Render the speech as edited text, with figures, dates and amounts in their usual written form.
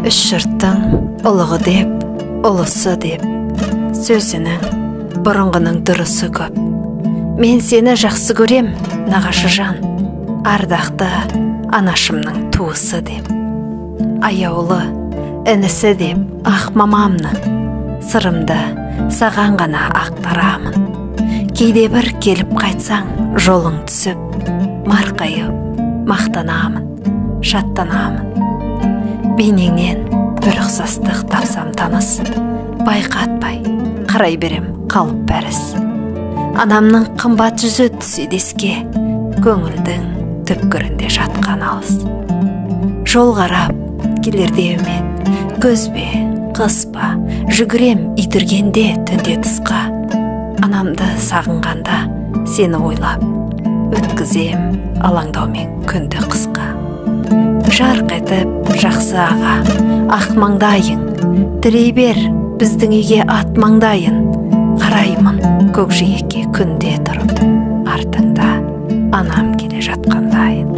Үш жұрттың ұлығы деп, ұлысы деп, сөзінің бұрынғының дұрысы көп. Мен сені жақсы көрем, нағашы жан, ардақты анашымның туысы деп. Аяулы інісі деп, ақ мамамның, сырымды саған ғана ақтарамын. Кейде бір келіп қайтсаң, жолың түсіп, марқайып, мақтанамын, шаттанамын. Бейнеңнен бір ұқсастық тапсам таныс, байқатпай, қарай берем қалып бәріс. Анамның қымбат жүзі түседі еске, көңілдің түпкірінде жатқан алыс. Жол қарап келердеумен, көз бе, қыс па, жүгірем итіргенде түнде тысқа. Анамды сағынғанда сені ойлап, өткізем алаңдаумен күнді қысқа. Жарқ етіп жақсы аға, ақ маңдайың, тірей бер біздің үйге ат маңдайын. Қараймын көкжиекке күнде тұрып, артыңда анам келе жатқандайын.